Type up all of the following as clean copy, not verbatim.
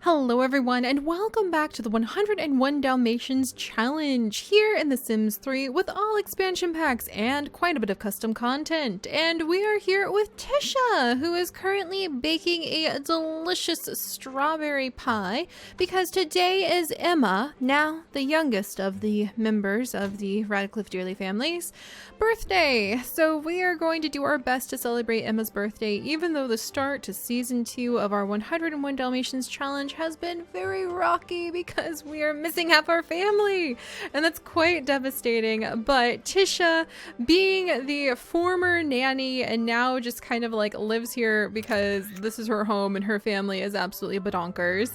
Hello everyone, and welcome back to the 101 Dalmatians challenge here in The Sims 3 with all expansion packs and quite a bit of custom content. And we are here with Tisha, who is currently baking a delicious strawberry pie because today is Emma, now the youngest of the members of the Radcliffe Dearly families, birthday. So we are going to do our best to celebrate Emma's birthday, even though the start to season 2 of our 101 Dalmatians challenge has been very rocky because we are missing half our family, and that's quite devastating. But Tisha, being the former nanny and now just kind of like lives here because this is her home and her family is absolutely badonkers,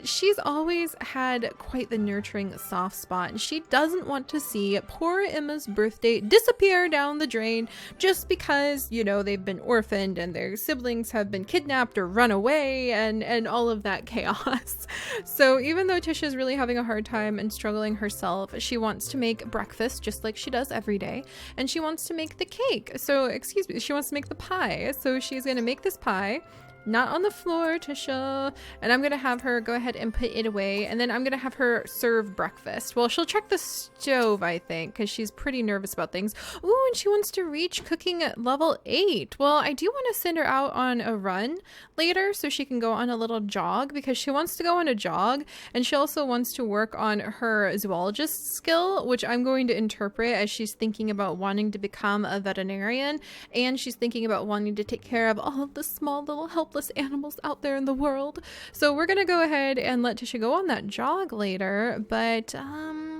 she's always had quite the nurturing soft spot, and she doesn't want to see poor Emma's birthday disappear down the drain just because, you know, they've been orphaned and their siblings have been kidnapped or run away and all of that chaos. So even though Tisha's really having a hard time and struggling herself, she wants to make breakfast just like she does every day, and she wants to make the cake. So, excuse me, she wants to make the pie. So she's going to make this pie. Not on the floor, Tisha. And I'm going to have her go ahead and put it away. And then I'm going to have her serve breakfast. Well, she'll check the stove, I think, because she's pretty nervous about things. Ooh, and she wants to reach cooking at level 8. Well, I do want to send her out on a run later so she can go on a little jog, because she wants to go on a jog. And she also wants to work on her zoologist skill, which I'm going to interpret as she's thinking about wanting to become a veterinarian. And she's thinking about wanting to take care of all of the small little helpless animals out there in the world. So we're gonna go ahead and let Tisha go on that jog later, but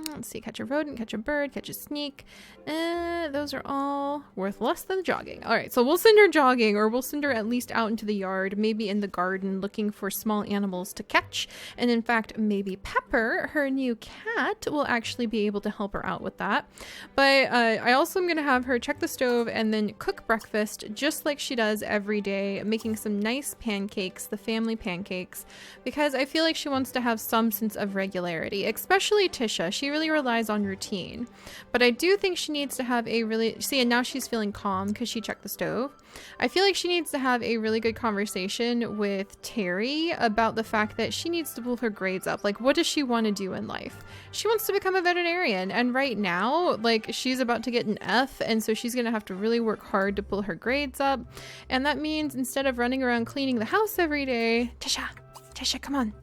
let's see, catch a rodent, catch a bird, catch a sneak. Those are all worth less than jogging. All right, so we'll send her jogging, or we'll send her at least out into the yard, maybe in the garden, looking for small animals to catch. And in fact, maybe Pepper, her new cat, will actually be able to help her out with that. But I also am going to have her check the stove and then cook breakfast just like she does every day, making some nice pancakes, the family pancakes, because I feel like she wants to have some sense of regularity, especially Tisha. She really relies on routine. But I do think she needs to have a really, see, and now she's feeling calm because she checked the stove. I feel like she needs to have a really good conversation with Terry about the fact that she needs to pull her grades up. Like, what does she want to do in life? She wants to become a veterinarian, and right now, like, she's about to get an F, and so she's gonna have to really work hard to pull her grades up. And that means instead of running around cleaning the house every day, Tisha, come on.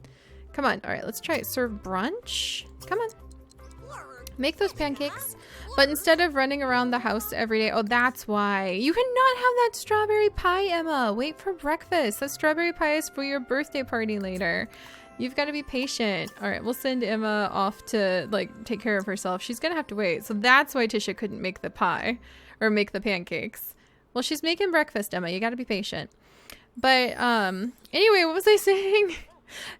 All right, let's try it. Serve brunch. Come on. Make those pancakes. But instead of running around the house every day, oh, that's why. You cannot have that strawberry pie, Emma. Wait for breakfast. That strawberry pie is for your birthday party later. You've got to be patient. All right, we'll send Emma off to, like, take care of herself. She's going to have to wait. So that's why Tisha couldn't make the pie or make the pancakes. Well, she's making breakfast, Emma. You got to be patient. But anyway, what was I saying?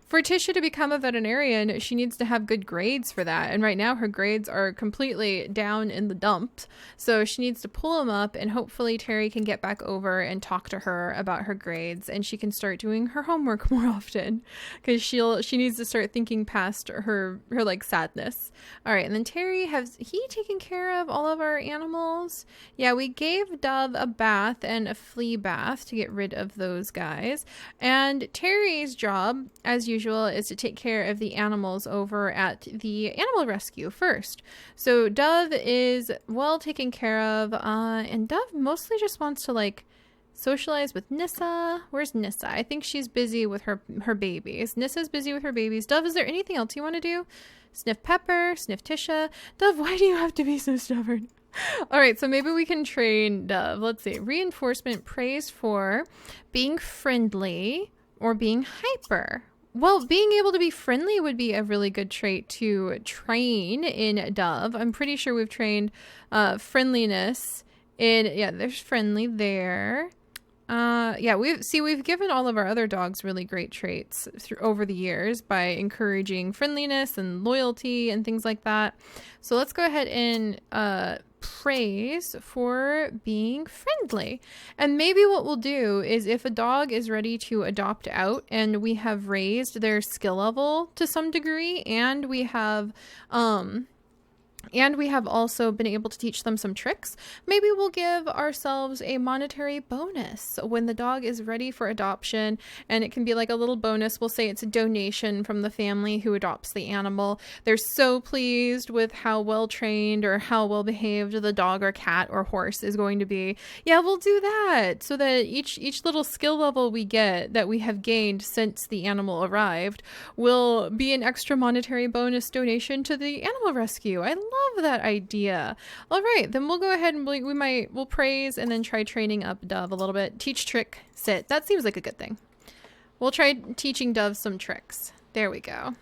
For Tisha to become a veterinarian, she needs to have good grades for that. And right now her grades are completely down in the dumps. So she needs to pull them up, and hopefully Terry can get back over and talk to her about her grades, and she can start doing her homework more often, because she needs to start thinking past her like sadness. All right, and then Terry, has he taken care of all of our animals? Yeah, we gave Dove a bath and a flea bath to get rid of those guys. And Terry's job, as usual, is to take care of the animals over at the animal rescue first. So Dove is well taken care of, and Dove mostly just wants to like socialize with Nissa. Where's Nissa? I think she's busy with her babies. Nissa's busy with her babies. Dove, is there anything else you want to do? Sniff Pepper, sniff Tisha. Dove, why do you have to be so stubborn? All right, so maybe we can train Dove. Let's see. Reinforcement, praise for being friendly or being hyper. Well, being able to be friendly would be a really good trait to train in Dove. I'm pretty sure we've trained friendliness in, yeah, there's friendly there. Yeah, we've given all of our other dogs really great traits over the years by encouraging friendliness and loyalty and things like that. So let's go ahead and praise for being friendly. And maybe what we'll do is, if a dog is ready to adopt out and we have raised their skill level to some degree, and we have And we have also been able to teach them some tricks. Maybe we'll give ourselves a monetary bonus when the dog is ready for adoption, and it can be like a little bonus. We'll say it's a donation from the family who adopts the animal. They're so pleased with how well trained or how well behaved the dog or cat or horse is going to be. Yeah, we'll do that so that each little skill level we get that we have gained since the animal arrived will be an extra monetary bonus donation to the animal rescue. I love that idea. All right, then we'll go ahead and we'll praise and then try training up Dove a little bit. Teach, trick, sit. That seems like a good thing. We'll try teaching Dove some tricks. There we go.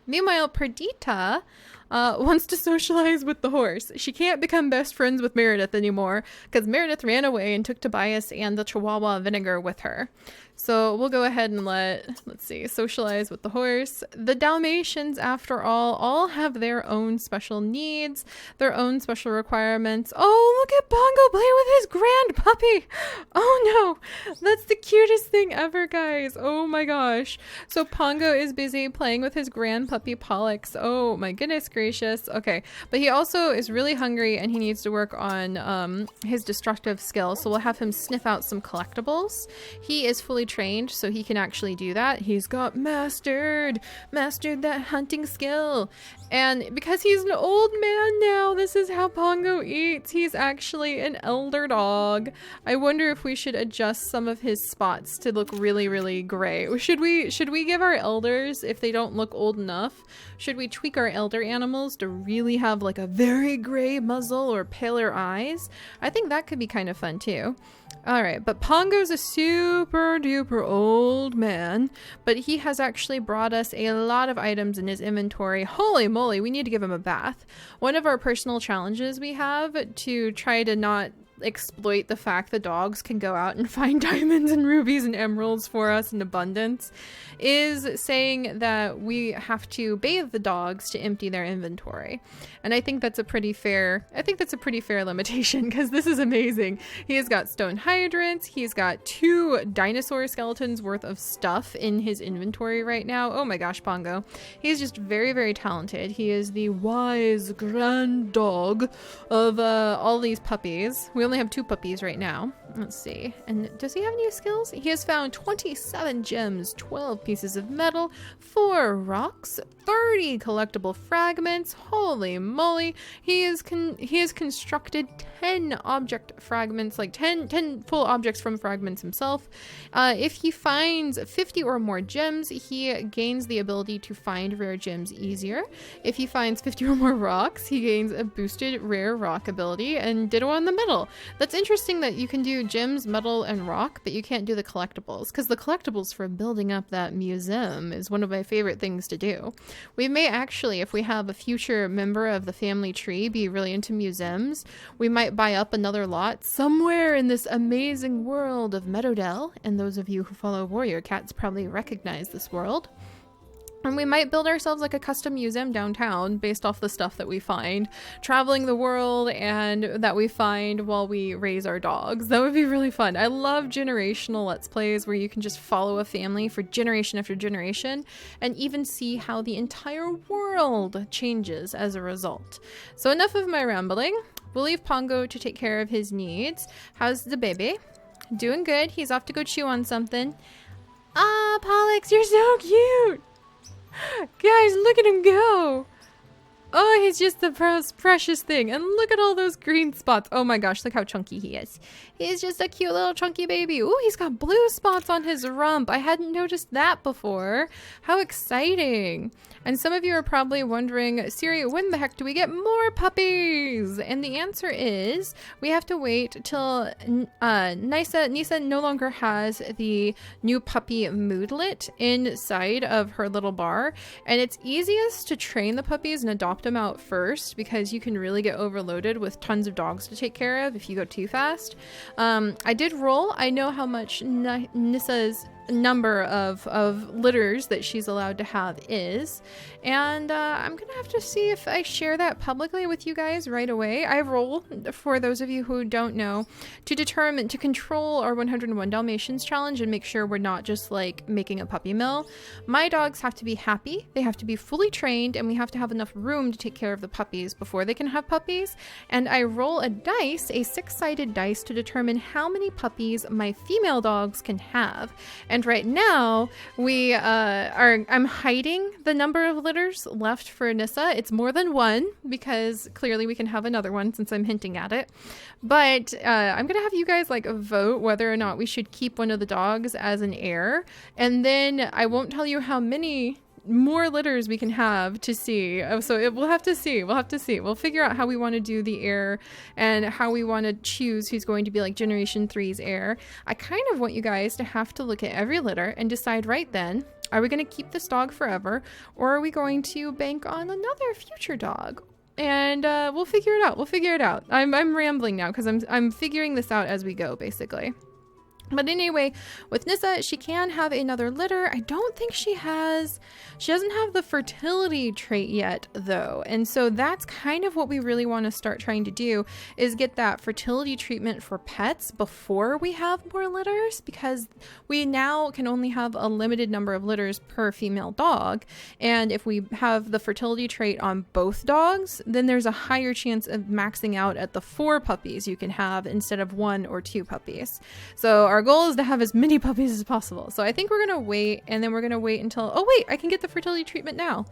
Meanwhile, Perdita wants to socialize with the horse. She can't become best friends with Meredith anymore because Meredith ran away and took Tobias and the Chihuahua Vinegar with her. So we'll go ahead and let's see, socialize with the horse. The Dalmatians, after all have their own special needs, their own special requirements. Oh, look at Pongo playing with his grand puppy. Oh no, that's the cutest thing ever, guys. Oh my gosh. So Pongo is busy playing with his grand puppy Pollux. Oh my goodness gracious. Okay, but he also is really hungry and he needs to work on his destructive skills. So we'll have him sniff out some collectibles. He is fully trained, so he can actually do that. He's got mastered that hunting skill. And because he's an old man now, this is how Pongo eats. He's actually an elder dog. I wonder if we should adjust some of his spots to look really, really gray. Should we give our elders, if they don't look old enough, should we tweak our elder animals to really have like a very gray muzzle or paler eyes? I think that could be kind of fun too. All right, but Pongo's a super duper old man, but he has actually brought us a lot of items in his inventory. Holy moly, we need to give him a bath. One of our personal challenges we have to try to not exploit the fact that dogs can go out and find diamonds and rubies and emeralds for us in abundance is saying that we have to bathe the dogs to empty their inventory. And I think that's a pretty fair limitation because this is amazing. He has got stone hydrants. He's got 2 dinosaur skeletons worth of stuff in his inventory right now. Oh my gosh, Pongo. He's just very, very talented. He is the wise grand dog of all these puppies. We only have 2 puppies right now. Let's see. And does he have new skills? He has found 27 gems, 12 pieces of metal, 4 rocks, 30 collectible fragments. Holy moly. He has constructed 10 object fragments, like 10 full objects from fragments himself. If he finds 50 or more gems, he gains the ability to find rare gems easier. If he finds 50 or more rocks, he gains a boosted rare rock ability, and ditto on the metal. That's interesting that you can do gems, metal, and rock, but you can't do the collectibles, because the collectibles for building up that museum is one of my favorite things to do. We may actually, if we have a future member of the family tree be really into museums, we might buy up another lot somewhere in this amazing world of Meadowdell, and those of you who follow Warrior Cats probably recognize this world. And we might build ourselves like a custom museum downtown based off the stuff that we find traveling the world and that we find while we raise our dogs. That would be really fun. I love generational Let's Plays where you can just follow a family for generation after generation and even see how the entire world changes as a result. So enough of my rambling. We'll leave Pongo to take care of his needs. How's the baby? Doing good. He's off to go chew on something. Ah, Pollux, you're so cute. Guys, look at him go. Oh, he's just the most precious thing. And look at all those green spots. Oh my gosh, look how chunky he is. He's just a cute little chunky baby. Ooh, he's got blue spots on his rump. I hadn't noticed that before. How exciting. And some of you are probably wondering, Seri, when the heck do we get more puppies? And the answer is we have to wait till Nisa no longer has the new puppy moodlet inside of her little bar. And it's easiest to train the puppies and adopt them out first because you can really get overloaded with tons of dogs to take care of if you go too fast. I did roll. I know how much Nisa's number of litters that she's allowed to have is. And I'm gonna have to see if I share that publicly with you guys right away. I roll, for those of you who don't know, to control our 101 Dalmatians challenge and make sure we're not just like making a puppy mill. My dogs have to be happy, they have to be fully trained, and we have to have enough room to take care of the puppies before they can have puppies. And I roll a dice, a 6-sided dice, to determine how many puppies my female dogs can have. And right now I'm hiding the number of litters left for Nissa. It's more than one, because clearly we can have another one since I'm hinting at it. But I'm gonna have you guys like vote whether or not we should keep one of the dogs as an heir, and then I won't tell you how many more litters we can have to see. We'll have to see. We'll figure out how we want to do the heir and how we want to choose who's going to be like Generation 3's heir. I kind of want you guys to have to look at every litter and decide right then, are we going to keep this dog forever, or are we going to bank on another future dog? And we'll figure it out. I'm rambling now because I'm figuring this out as we go, basically. But anyway, with Nissa, she can have another litter. I don't think she doesn't have the fertility trait yet, though. And so that's kind of what we really want to start trying to do, is get that fertility treatment for pets before we have more litters, because we now can only have a limited number of litters per female dog. And if we have the fertility trait on both dogs, then there's a higher chance of maxing out at the 4 puppies you can have instead of 1 or 2 puppies. So our goal is to have as many puppies as possible. So I think we're gonna wait, and then we're gonna wait until, oh wait, I can get the fertility treatment now.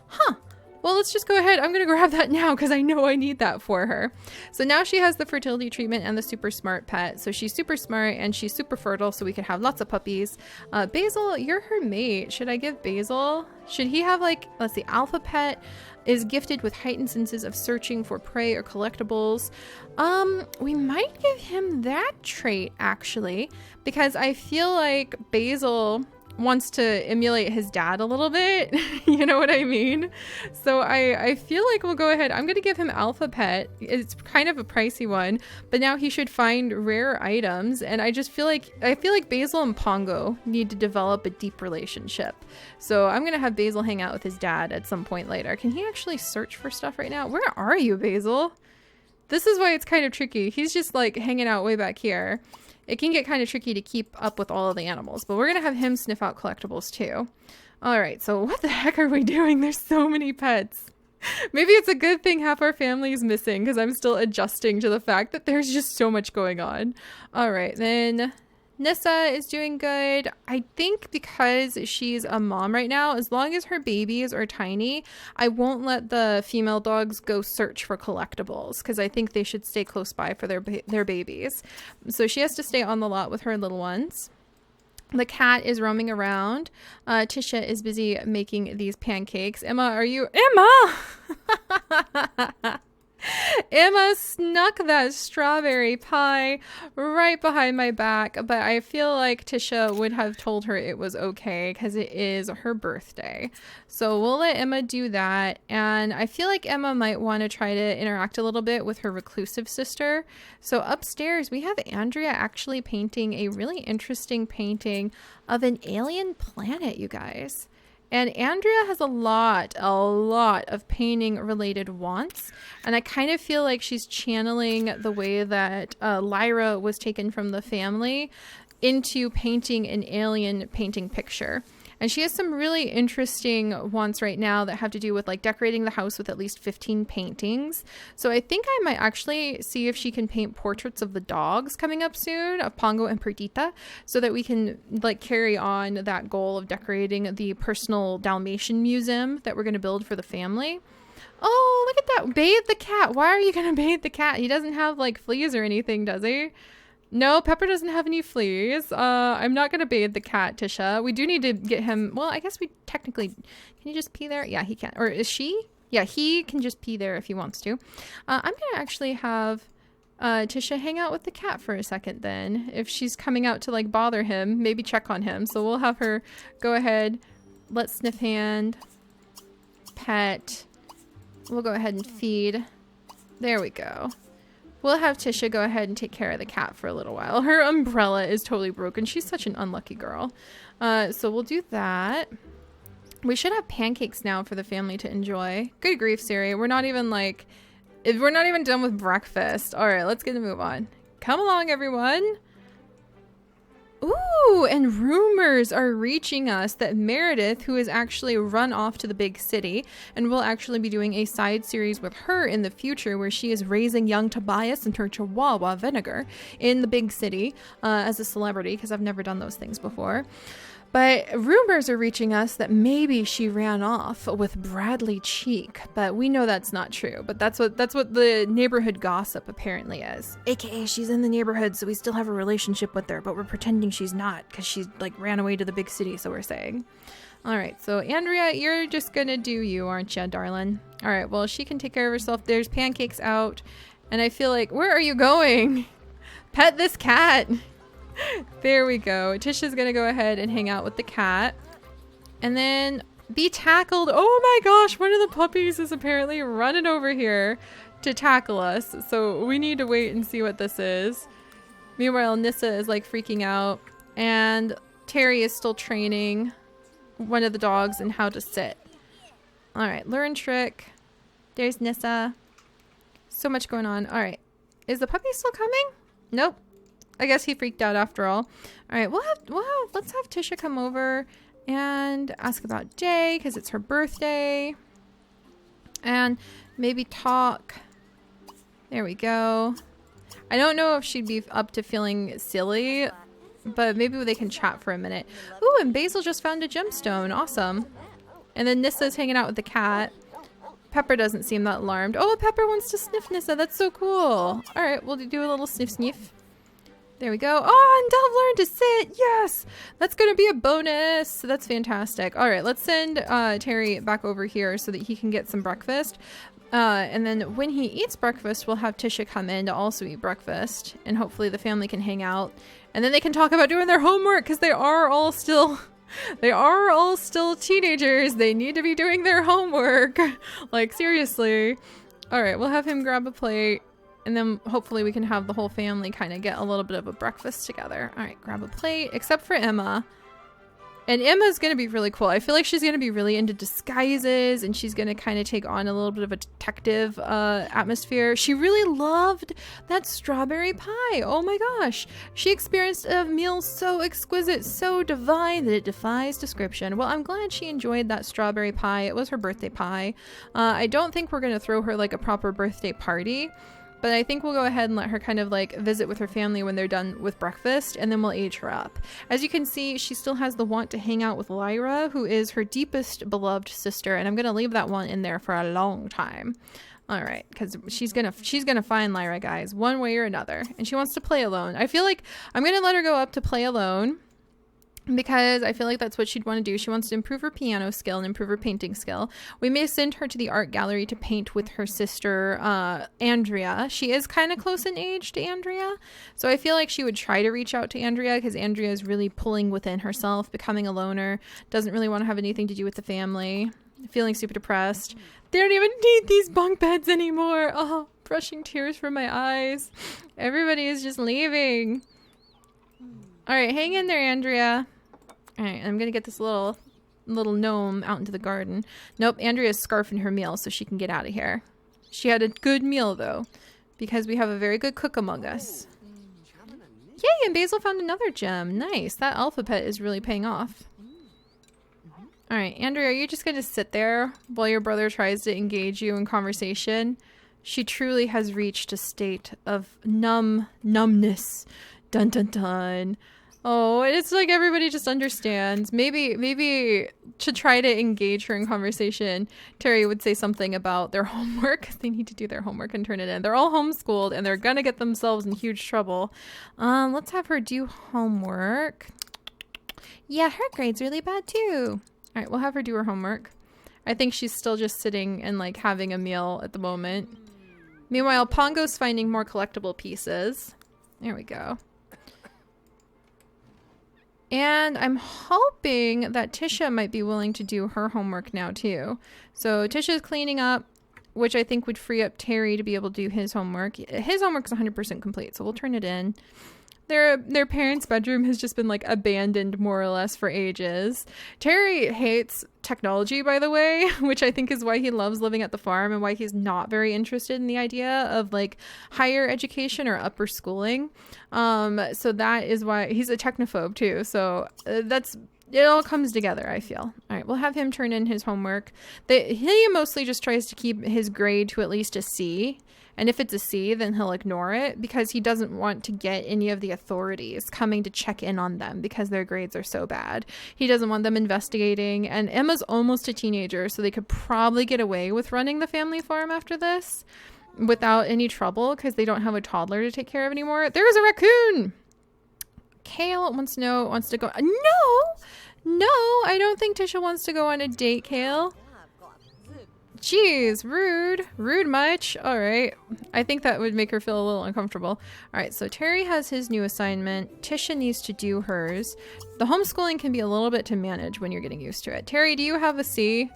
Huh. Well, let's just go ahead. I'm gonna grab that now because I know I need that for her. So now she has the fertility treatment and the super smart pet. So she's super smart and she's super fertile, so we can have lots of puppies. Basil, you're her mate. Should I give Basil? Should he have like, let's see, alpha pet is gifted with heightened senses of searching for prey or collectibles. We might give him that trait actually, because I feel like Basil wants to emulate his dad a little bit. You know what I mean? So I feel like we'll go ahead. I'm going to give him Alpha Pet. It's kind of a pricey one, but now he should find rare items. And I feel like Basil and Pongo need to develop a deep relationship. So I'm going to have Basil hang out with his dad at some point later. Can he actually search for stuff right now? Where are you, Basil? This is why it's kind of tricky. He's just like hanging out way back here. It can get kind of tricky to keep up with all of the animals, but we're going to have him sniff out collectibles too. All right, so what the heck are we doing? There's so many pets. Maybe it's a good thing half our family is missing, because I'm still adjusting to the fact that there's just so much going on. All right, then Nissa is doing good. I think because she's a mom right now, as long as her babies are tiny, I won't let the female dogs go search for collectibles, because I think they should stay close by for their babies. So she has to stay on the lot with her little ones. The cat is roaming around. Tisha is busy making these pancakes. Emma, are you... Emma! Emma snuck that strawberry pie right behind my back, but I feel like Tisha would have told her it was okay because it is her birthday. So we'll let Emma do that, and I feel like Emma might want to try to interact a little bit with her reclusive sister. So upstairs we have Andrea actually painting a really interesting painting of an alien planet, you guys. And Andrea has a lot of painting related wants. And I kind of feel like she's channeling the way that Lyra was taken from the family into painting an alien painting picture. And she has some really interesting wants right now that have to do with like decorating the house with at least 15 paintings. So I think I might actually see if she can paint portraits of the dogs coming up soon, of Pongo and Perdita, so that we can like carry on that goal of decorating the personal Dalmatian museum that we're going to build for the family. Oh, look at that. Bathe the cat. Why are you going to bathe the cat? He doesn't have like fleas or anything, does he? No, Pepper doesn't have any fleas. I'm not going to bathe the cat, Tisha. We do need to get him... Well, I guess we technically... Can he just pee there? Yeah, he can. Or is she? Yeah, he can just pee there if he wants to. I'm going to actually have Tisha hang out with the cat for a second then. If she's coming out to, like, bother him, maybe check on him. So we'll have her go ahead. Let's sniff hand. Pet. We'll go ahead and feed. There we go. We'll have Tisha go ahead and take care of the cat for a little while. Her umbrella is totally broken. She's such an unlucky girl. So we'll do that. We should have pancakes now for the family to enjoy. Good grief, Seri. We're not even done with breakfast. All right, let's get a move on. Come along, everyone. Ooh, and rumors are reaching us that Meredith, who has actually run off to the big city, and we'll actually be doing a side series with her in the future where she is raising young Tobias and her Chihuahua Vinegar in the big city as a celebrity, because I've never done those things before. But rumors are reaching us that maybe she ran off with Bradley Cheek, but we know that's not true. But that's what the neighborhood gossip apparently is. AKA she's in the neighborhood, so we still have a relationship with her, but we're pretending she's not because she like ran away to the big city, so we're saying. All right, so Andrea, you're just gonna do you, aren't you, darling? All right, well, she can take care of herself. There's pancakes out, and I feel like, where are you going? Pet this cat. There we go. Tisha's gonna go ahead and hang out with the cat and then be tackled. Oh my gosh, one of the puppies is apparently running over here to tackle us, so we need to wait and see what this is. Meanwhile, Nissa is like freaking out, and Terry is still training one of the dogs in how to sit. All right, learn trick. There's Nissa. So much going on. All right, is the puppy still coming? Nope. I guess he freaked out after all. All right, let's have Tisha come over and ask about Day because it's her birthday, and maybe talk. There we go. I don't know if she'd be up to feeling silly, but maybe they can chat for a minute. Ooh, and Basil just found a gemstone. Awesome. And then Nissa's hanging out with the cat. Pepper doesn't seem that alarmed. Oh, Pepper wants to sniff Nissa. That's so cool. All right, we'll do a little sniff sniff. There we go. Oh, and Dove learned to sit. Yes, that's going to be a bonus. That's fantastic. All right, let's send Terry back over here so that he can get some breakfast. And then when he eats breakfast, we'll have Tisha come in to also eat breakfast. And hopefully the family can hang out. And then they can talk about doing their homework because they are all still teenagers. They need to be doing their homework. Like, seriously. All right, we'll have him grab a plate. And then hopefully we can have the whole family kind of get a little bit of a breakfast together. All right, grab a plate, except for Emma. And Emma's going to be really cool. I feel like she's going to be really into disguises, and she's going to kind of take on a little bit of a detective atmosphere. She really loved that strawberry pie. Oh my gosh. She experienced a meal so exquisite, so divine that it defies description. Well, I'm glad she enjoyed that strawberry pie. It was her birthday pie. I don't think we're going to throw her like a proper birthday party. But I think we'll go ahead and let her kind of like visit with her family when they're done with breakfast, and then we'll age her up. As you can see, she still has the want to hang out with Lyra, who is her deepest beloved sister, and I'm going to leave that one in there for a long time. All right, because she's gonna find Lyra, guys, one way or another, and she wants to play alone. I feel like I'm going to let her go up to play alone, because I feel like that's what she'd want to do. She wants to improve her piano skill and improve her painting skill. We may send her to the art gallery to paint with her sister, Andrea. She is kind of close in age to Andrea, so I feel like she would try to reach out to Andrea, because Andrea is really pulling within herself, becoming a loner, doesn't really want to have anything to do with the family, feeling super depressed. They don't even need these bunk beds anymore. Oh, brushing tears from my eyes. Everybody is just leaving. All right, hang in there, Andrea. All right, I'm gonna get this little gnome out into the garden. Nope, Andrea's scarfing her meal so she can get out of here. She had a good meal though, because we have a very good cook among us. Yay, and Basil found another gem. Nice, that alpha pet is really paying off. All right, Andrea, are you just gonna sit there while your brother tries to engage you in conversation? She truly has reached a state of numbness. Dun dun dun. Oh, it's like everybody just understands. Maybe to try to engage her in conversation, Terry would say something about their homework. They need to do their homework and turn it in. They're all homeschooled and they're gonna get themselves in huge trouble. Let's have her do homework. Yeah, her grade's really bad too. All right, we'll have her do her homework. I think she's still just sitting and like having a meal at the moment. Meanwhile, Pongo's finding more collectible pieces. There we go. And I'm hoping that Tisha might be willing to do her homework now too. So Tisha's cleaning up, which I think would free up Terry to be able to do his homework. His homework is 100% complete, so we'll turn it in. Their parents' bedroom has just been like abandoned more or less for ages. Terry hates technology, by the way, which I think is why he loves living at the farm and why he's not very interested in the idea of like higher education or upper schooling. So that is why he's a technophobe too. So it all comes together, I feel. All right, we'll have him turn in his homework. He mostly just tries to keep his grade to at least a C. And if it's a C, then he'll ignore it because he doesn't want to get any of the authorities coming to check in on them because their grades are so bad. He doesn't want them investigating. And Emma's almost a teenager, so they could probably get away with running the family farm after this without any trouble because they don't have a toddler to take care of anymore. There's a raccoon! Kale wants to go. No, I don't think Tisha wants to go on a date, Kale. Jeez, rude much. All right, I think that would make her feel a little uncomfortable. All right, so Terry has his new assignment. Tisha needs to do hers. The homeschooling can be a little bit to manage when you're getting used to it. Terry, do you have a C?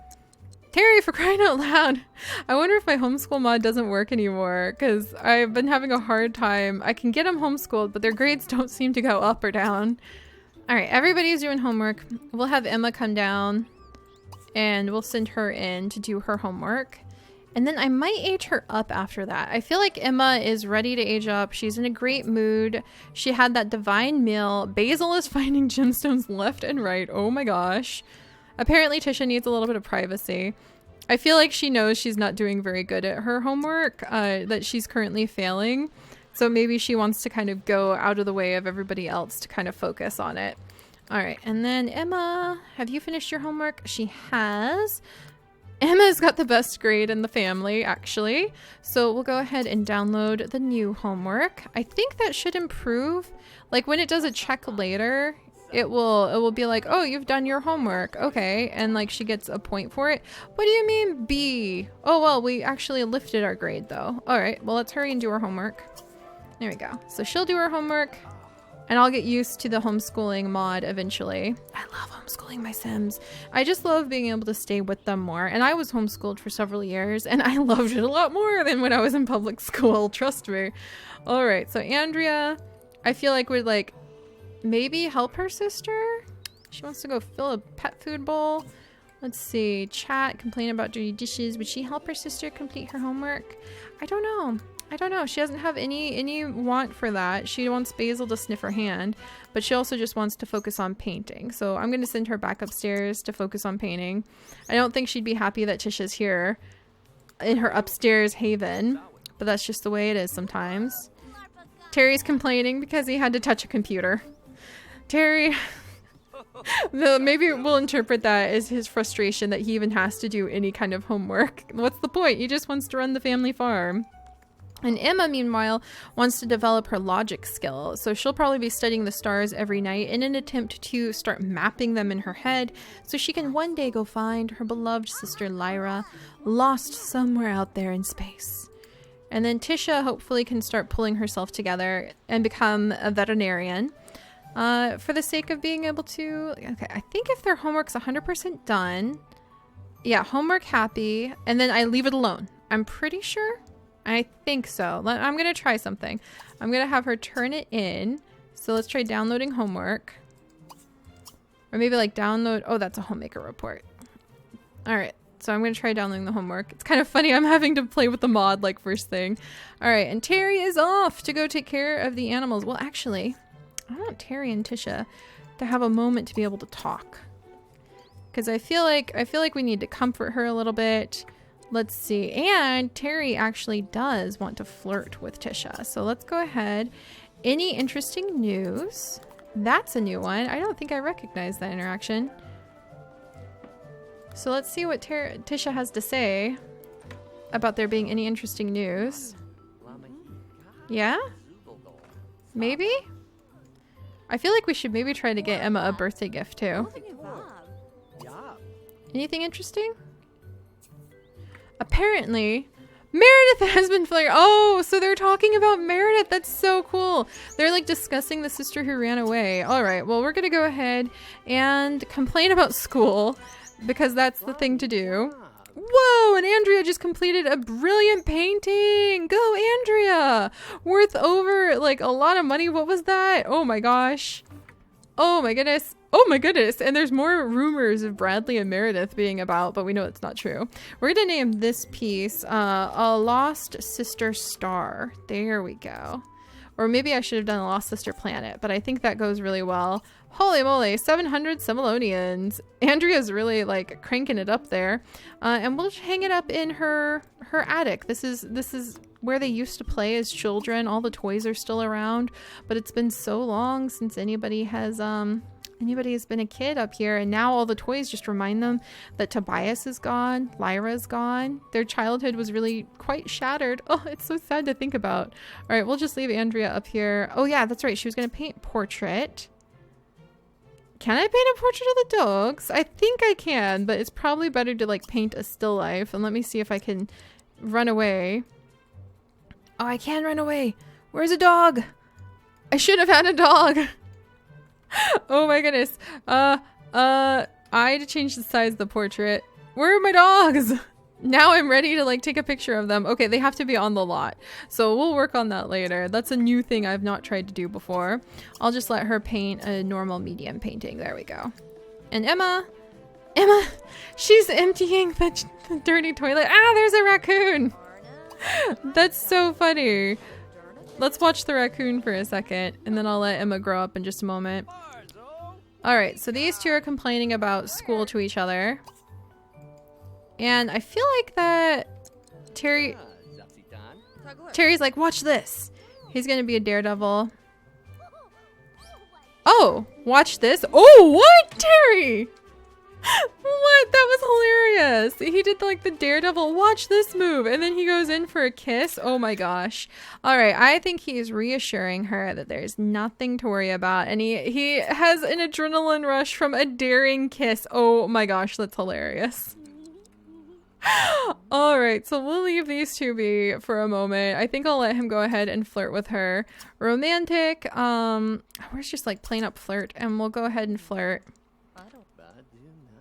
Terry, for crying out loud. I wonder if my homeschool mod doesn't work anymore because I've been having a hard time. I can get them homeschooled, but their grades don't seem to go up or down. All right, everybody's doing homework. We'll have Emma come down and we'll send her in to do her homework. And then I might age her up after that. I feel like Emma is ready to age up. She's in a great mood. She had that divine meal. Basil is finding gemstones left and right. Oh my gosh. Apparently Tisha needs a little bit of privacy. I feel like she knows she's not doing very good at her homework, that she's currently failing. So maybe she wants to kind of go out of the way of everybody else to kind of focus on it. All right, and then Emma, have you finished your homework? She has. Emma's got the best grade in the family, actually. So we'll go ahead and download the new homework. I think that should improve. Like when it does a check later, it will be like, oh, you've done your homework. Okay, and like she gets a point for it. What do you mean B? Oh, well, we actually lifted our grade though. All right, well, let's hurry and do our homework. There we go. So she'll do her homework. And I'll get used to the homeschooling mod eventually. I love homeschooling my Sims. I just love being able to stay with them more. And I was homeschooled for several years and I loved it a lot more than when I was in public school. Trust me. All right. So Andrea, I feel like would like maybe help her sister. She wants to go fill a pet food bowl. Let's see. Chat, complain about dirty dishes. Would she help her sister complete her homework? I don't know. She doesn't have any want for that. She wants Basil to sniff her hand, but she also just wants to focus on painting. So I'm going to send her back upstairs to focus on painting. I don't think she'd be happy that Tisha's here in her upstairs haven, but that's just the way it is sometimes. Terry's complaining because he had to touch a computer. Terry, maybe we'll interpret that as his frustration that he even has to do any kind of homework. What's the point? He just wants to run the family farm. And Emma, meanwhile, wants to develop her logic skill. So she'll probably be studying the stars every night in an attempt to start mapping them in her head so she can one day go find her beloved sister Lyra, lost somewhere out there in space. And then Tisha hopefully can start pulling herself together and become a veterinarian for the sake of being able to... Okay, I think if their homework's 100% done... Yeah, homework happy. And then I leave it alone. I'm pretty sure... I think so. I'm going to try something. I'm going to have her turn it in. So let's try downloading homework. Or maybe like download... Oh, that's a homemaker report. All right. So I'm going to try downloading the homework. It's kind of funny. I'm having to play with the mod like first thing. All right. And Terry is off to go take care of the animals. Well, actually, I want Terry and Tisha to have a moment to be able to talk. Because I feel like we need to comfort her a little bit. Let's see. And Terry actually does want to flirt with Tisha. So let's go ahead. Any interesting news? That's a new one. I don't think I recognize that interaction. So let's see what Tisha has to say about there being any interesting news. Yeah? Maybe? I feel like we should maybe try to get Emma a birthday gift too. Anything interesting? Apparently, Meredith has been flirting. Oh, so they're talking about Meredith. That's so cool. They're like discussing the sister who ran away. All right, well, we're going to go ahead and complain about school because that's the thing to do. Whoa, and Andrea just completed a brilliant painting. Go, Andrea. Worth over like a lot of money. What was that? Oh my gosh. Oh my goodness. Oh my goodness. And there's more rumors of Bradley and Meredith being about, but we know it's not true. We're going to name this piece A Lost Sister Star. There we go. Or maybe I should have done A Lost Sister Planet, but I think that goes really well. Holy moly, 700 Similonians. Andrea's really like cranking it up there. And we'll just hang it up in her attic. This is where they used to play as children. All the toys are still around, but it's been so long since anybody has been a kid up here, and now all the toys just remind them that Tobias is gone, Lyra's gone. Their childhood was really quite shattered. Oh, it's so sad to think about. All right, we'll just leave Andrea up here. Oh yeah, that's right. She was going to paint portrait. Can I paint a portrait of the dogs? I think I can, but it's probably better to like paint a still life. And let me see if I can run away. Oh, I can run away. Where's a dog? I should have had a dog. Oh my goodness. I had to change the size of the portrait. Where are my dogs? Now I'm ready to like take a picture of them. Okay, they have to be on the lot. So we'll work on that later. That's a new thing I've not tried to do before. I'll just let her paint a normal medium painting. There we go. And Emma, she's emptying the dirty toilet. Ah, there's a raccoon. That's so funny. Let's watch the raccoon for a second, and then I'll let Emma grow up in just a moment. Alright, so these two are complaining about school to each other. And I feel like that Terry's like, watch this. He's gonna be a daredevil. Oh, watch this. Oh, what? Terry! What? That was hilarious. He did like the daredevil, watch this move, and then he goes in for a kiss. Oh my gosh. All right, I think he's reassuring her that there's nothing to worry about, and he has an adrenaline rush from a daring kiss. Oh my gosh, that's hilarious. All right, so we'll leave these two be for a moment. I think I'll let him go ahead and flirt with her. Romantic, where's just like plain up flirt, and we'll go ahead and flirt.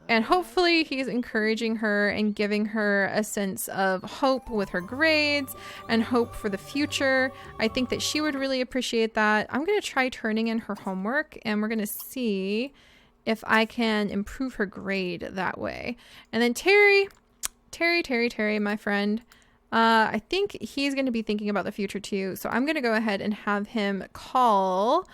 And hopefully he's encouraging her and giving her a sense of hope with her grades and hope for the future. I think that she would really appreciate that. I'm going to try turning in her homework, and we're going to see if I can improve her grade that way. And then Terry, my friend, I think he's going to be thinking about the future too. So I'm going to go ahead and have him call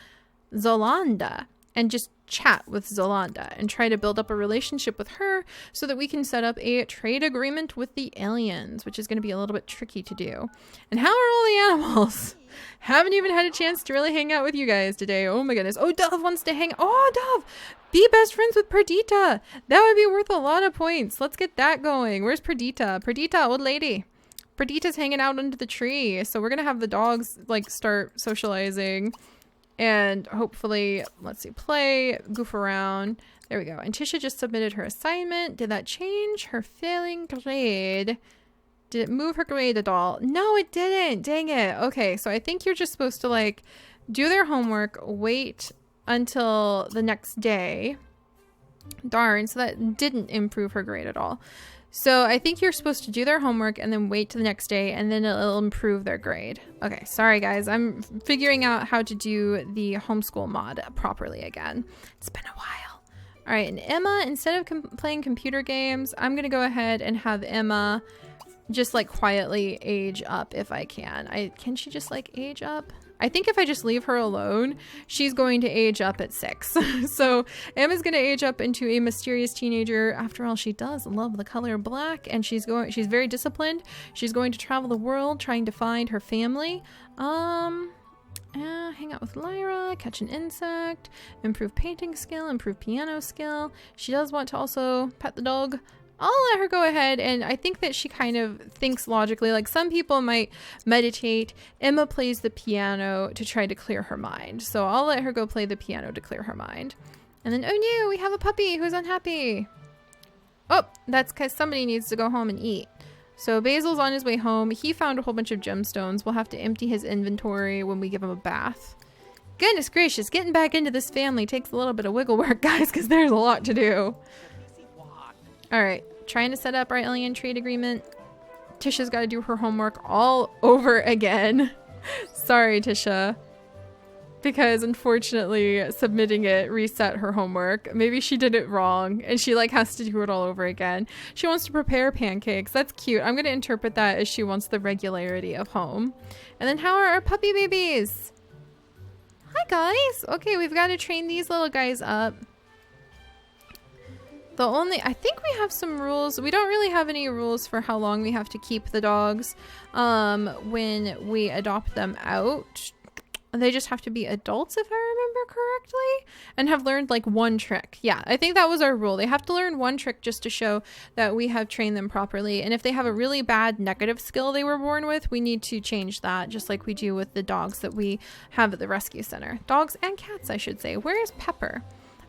Zolanda and just chat with Zolanda and try to build up a relationship with her so that we can set up a trade agreement with the aliens, which is going to be a little bit tricky to do. And how are all the animals? Haven't even had a chance to really hang out with you guys today. Oh my goodness. Oh, Dove wants to hang. Oh, Dove, be best friends with Perdita. That would be worth a lot of points. Let's get that going. Where's Perdita? Perdita, old lady. Perdita's hanging out under the tree. So we're going to have the dogs like start socializing. And hopefully, let's see, play, goof around. There we go. And Tisha just submitted her assignment. Did that change her failing grade? Did it move her grade at all? No, it didn't. Dang it. Okay, so I think you're just supposed to like do their homework, wait until the next day. Darn, so that didn't improve her grade at all. So I think you're supposed to do their homework and then wait to the next day, and then it'll improve their grade. Okay, sorry guys. I'm figuring out how to do the homeschool mod properly again. It's been a while. All right, and Emma, instead of playing computer games, I'm going to go ahead and have Emma just like quietly age up if I can. Can she just like age up? I think if I just leave her alone, she's going to age up at 6. So Emma's going to age up into a mysterious teenager. After all, she does love the color black, and she's very disciplined. She's going to travel the world trying to find her family. Hang out with Lyra, catch an insect, improve painting skill, improve piano skill. She does want to also pet the dog. I'll let her go ahead, and I think that she kind of thinks logically. Like some people might meditate. Emma plays the piano to try to clear her mind. So I'll let her go play the piano to clear her mind. And then, oh no, we have a puppy who's unhappy. Oh, that's because somebody needs to go home and eat. So Basil's on his way home. He found a whole bunch of gemstones. We'll have to empty his inventory when we give him a bath. Goodness gracious, getting back into this family takes a little bit of wiggle work, guys, because there's a lot to do. All right, trying to set up our alien trade agreement. Tisha's got to do her homework all over again. Sorry, Tisha. Because unfortunately submitting it reset her homework. Maybe she did it wrong and she like has to do it all over again. She wants to prepare pancakes. That's cute. I'm going to interpret that as she wants the regularity of home. And then how are our puppy babies? Hi guys. Okay, we've got to train these little guys up. I think we have some rules. We don't really have any rules for how long we have to keep the dogs when we adopt them out. They just have to be adults, if I remember correctly, and have learned like one trick. Yeah, I think that was our rule. They have to learn one trick just to show that we have trained them properly. And if they have a really bad negative skill they were born with, we need to change that, just like we do with the dogs that we have at the rescue center. Dogs and cats, I should say. Where is Pepper?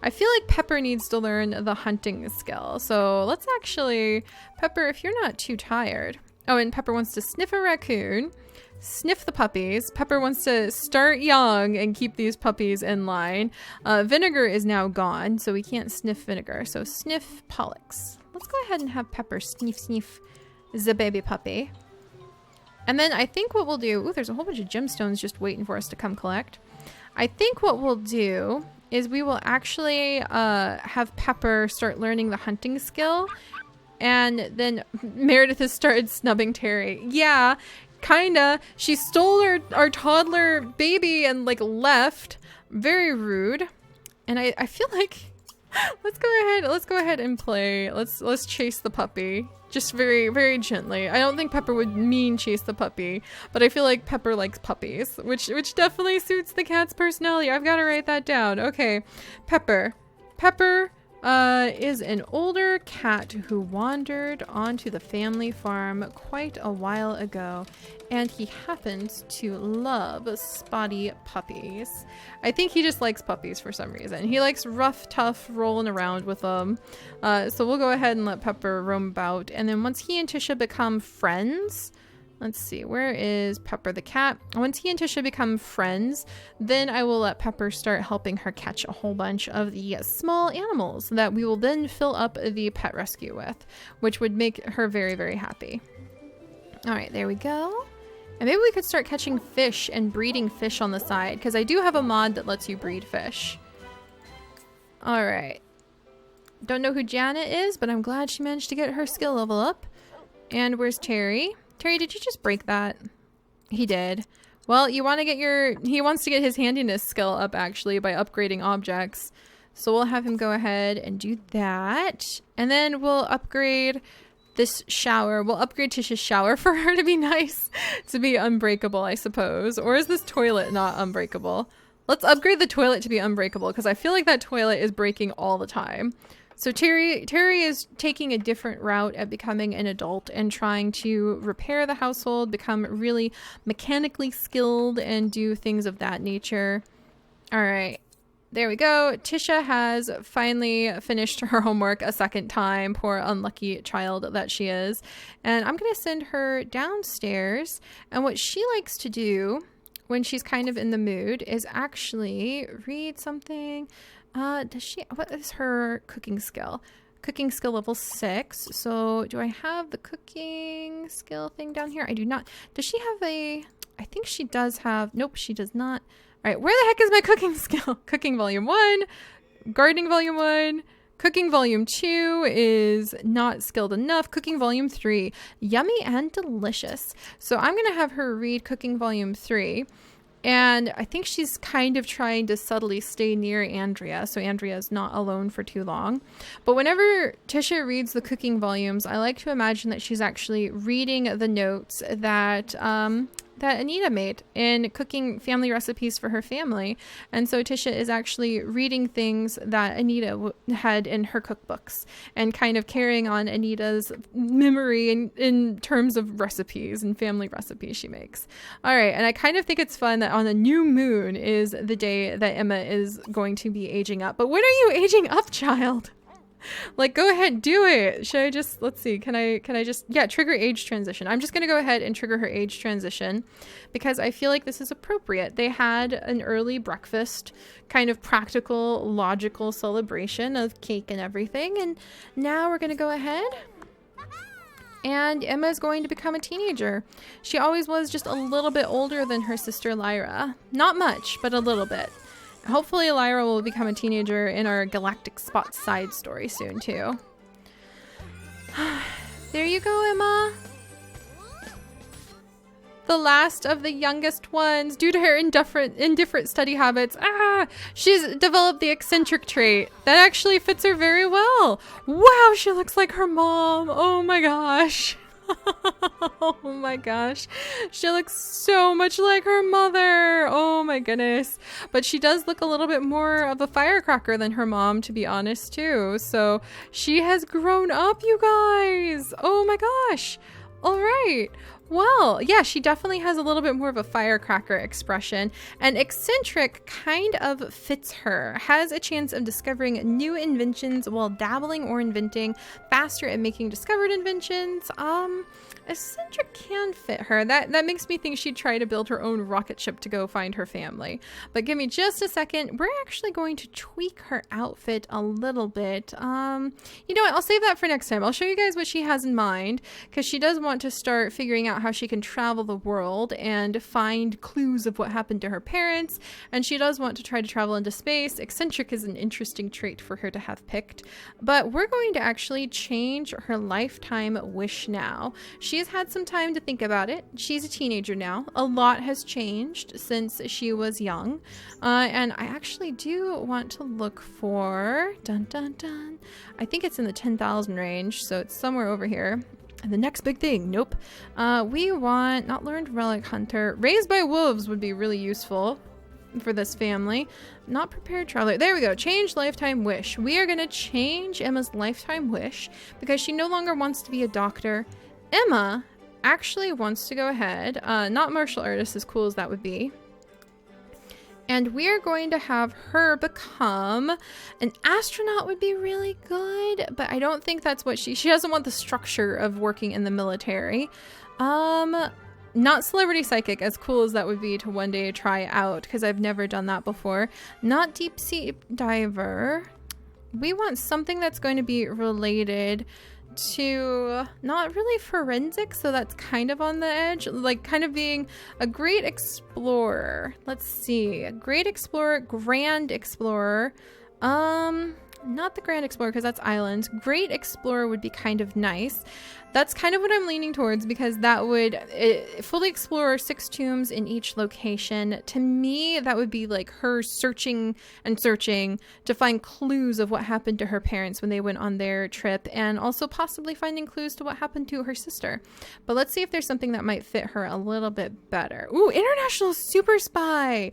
I feel like Pepper needs to learn the hunting skill. So let's actually, Pepper, if you're not too tired. Oh, and Pepper wants to sniff a raccoon, sniff the puppies. Pepper wants to start young and keep these puppies in line. Vinegar is now gone, so we can't sniff Vinegar. So sniff Pollux. Let's go ahead and have Pepper sniff the baby puppy. And then I think what we'll do, ooh, there's a whole bunch of gemstones just waiting for us to come collect. I think what we'll do is we will actually have Pepper start learning the hunting skill. And then Meredith has started snubbing Terry. Yeah, kinda. She stole our toddler baby and like left. Very rude. And I feel like let's go ahead and play. Let's chase the puppy. Just very, very gently. I don't think Pepper would mean chase the puppy, but I feel like Pepper likes puppies, which definitely suits the cat's personality. I've got to write that down. Okay, Pepper. Pepper is an older cat who wandered onto the family farm quite a while ago, and he happens to love spotty puppies. I think he just likes puppies for some reason. He likes rough, tough, rolling around with them. So we'll go ahead and let Pepper roam about, and then once he and Tisha become friends, let's see, where is Pepper the cat? Once he and Tisha become friends, then I will let Pepper start helping her catch a whole bunch of the small animals that we will then fill up the pet rescue with, which would make her very, very happy. All right, there we go. And maybe we could start catching fish and breeding fish on the side, because I do have a mod that lets you breed fish. All right. Don't know who Janet is, but I'm glad she managed to get her skill level up. And where's Terry? Terry, did you just break that? He did. Well, you want to get he wants to get his handiness skill up actually by upgrading objects. So we'll have him go ahead and do that. And then we'll upgrade this shower. We'll upgrade Tisha's shower for her to be nice, to be unbreakable, I suppose. Or is this toilet not unbreakable? Let's upgrade the toilet to be unbreakable because I feel like that toilet is breaking all the time. So Terry is taking a different route at becoming an adult and trying to repair the household, become really mechanically skilled and do things of that nature. All right, there we go. Tisha has finally finished her homework a second time, poor unlucky child that she is. And I'm going to send her downstairs. And what she likes to do when she's kind of in the mood is actually read something. What is her cooking skill? Cooking skill level 6. So do I have the cooking skill thing down here? I do not. Does she have I think she does have, nope, she does not. All right, where the heck is my cooking skill? Cooking volume 1, gardening volume 1, cooking volume 2 is not skilled enough. Cooking volume 3, yummy and delicious. So I'm going to have her read cooking volume 3. And I think she's kind of trying to subtly stay near Andrea, so Andrea is not alone for too long. But whenever Tisha reads the cooking volumes, I like to imagine that she's actually reading the notes that that Anita made in cooking family recipes for her family. And so Tisha is actually reading things that Anita had in her cookbooks and kind of carrying on Anita's memory in terms of recipes and family recipes she makes. All right. And I kind of think it's fun that on the new moon is the day that Emma is going to be aging up. But when are you aging up, child? Like, go ahead, do it. Should I just, let's see, can I just, yeah, trigger age transition. I'm just going to go ahead and trigger her age transition because I feel like this is appropriate. They had an early breakfast, kind of practical, logical celebration of cake and everything. And now we're going to go ahead And Emma's going to become a teenager. She always was just a little bit older than her sister Lyra. Not much, but a little bit. Hopefully Lyra will become a teenager in our Galactic Spot side story soon too. There you go, Emma. The last of the youngest ones. Due to her indifferent study habits, she's developed the eccentric trait. That actually fits her very well. Wow, she looks like her mom. Oh my gosh. Oh my gosh. She looks so much like her mother. Oh my goodness. But she does look a little bit more of a firecracker than her mom, to be honest, too. So she has grown up, you guys. Oh my gosh. All right. Well, yeah, she definitely has a little bit more of a firecracker expression, and eccentric kind of fits her. Has a chance of discovering new inventions while dabbling or inventing, faster at making discovered inventions. Eccentric can fit her. That makes me think she'd try to build her own rocket ship to go find her family. But give me just a second. We're actually going to tweak her outfit a little bit. You know what? I'll save that for next time. I'll show you guys what she has in mind, because she does want to start figuring out how she can travel the world and find clues of what happened to her parents, and she does want to try to travel into space. Eccentric is an interesting trait for her to have picked, but we're going to actually change her lifetime wish now. She's had some time to think about it. She's a teenager now. A lot has changed since she was young, and I actually do want to look for dun dun dun. I think it's in the 10,000 range, so it's somewhere over here. And the next big thing, nope. We want not learned relic hunter. Raised by wolves would be really useful for this family. Not prepared traveler. There we go. Change lifetime wish. We are going to change Emma's lifetime wish because she no longer wants to be a doctor. Emma actually wants to go ahead. Not martial artist, as cool as that would be. And we are going to have her become an astronaut. Would be really good, but I don't think that's what she doesn't want the structure of working in the military. Not celebrity psychic, as cool as that would be to one day try out, because I've never done that before. Not deep sea diver. We want something that's going to be related to not really forensics, so that's kind of on the edge, like kind of being a great explorer. Let's see, a great explorer, grand explorer. Not the grand explorer because that's islands. Great explorer would be kind of nice. That's kind of what I'm leaning towards, because that would fully explore 6 tombs in each location. To me, that would be like her searching and searching to find clues of what happened to her parents when they went on their trip, and also possibly finding clues to what happened to her sister. But let's see if there's something that might fit her a little bit better. Ooh, international super spy.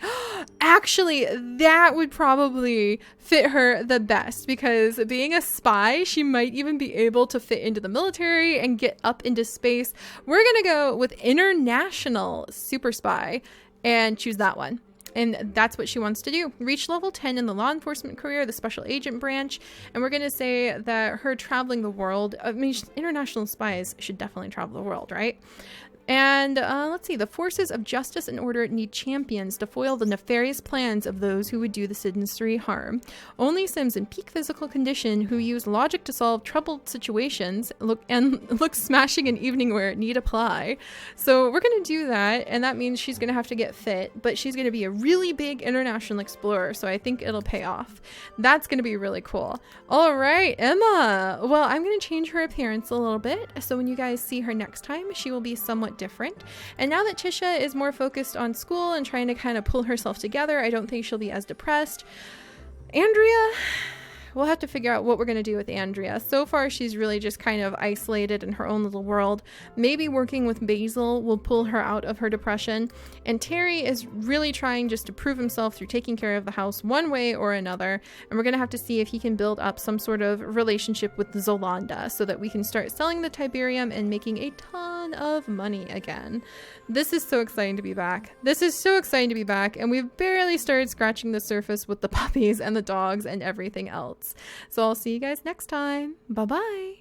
Actually, that would probably fit her the best, because being a spy, she might even be able to fit into the military and get up into space. We're gonna go with international super spy and choose that one, and that's what she wants to do. Reach level 10 in the law enforcement career, the special agent branch, and we're gonna say that her traveling the world, I mean, international spies should definitely travel the world, right? And let's see, the forces of justice and order need champions to foil the nefarious plans of those who would do the sinister harm. Only Sims in peak physical condition who use logic to solve troubled situations look smashing in evening wear need apply. So we're going to do that, and that means she's going to have to get fit, but she's going to be a really big international explorer, so I think it'll pay off. That's going to be really cool. All right, Emma. Well, I'm going to change her appearance a little bit, so when you guys see her next time, she will be somewhat different. And now that Tisha is more focused on school and trying to kind of pull herself together, I don't think she'll be as depressed. Andrea, we'll have to figure out what we're going to do with Andrea. So far, she's really just kind of isolated in her own little world. Maybe working with Basil will pull her out of her depression. And Terry is really trying just to prove himself through taking care of the house one way or another. And we're going to have to see if he can build up some sort of relationship with Zolanda so that we can start selling the Tiberium and making a ton of money again. This is so exciting to be back. This is so exciting to be back. And we've barely started scratching the surface with the puppies and the dogs and everything else. So I'll see you guys next time. Bye-bye.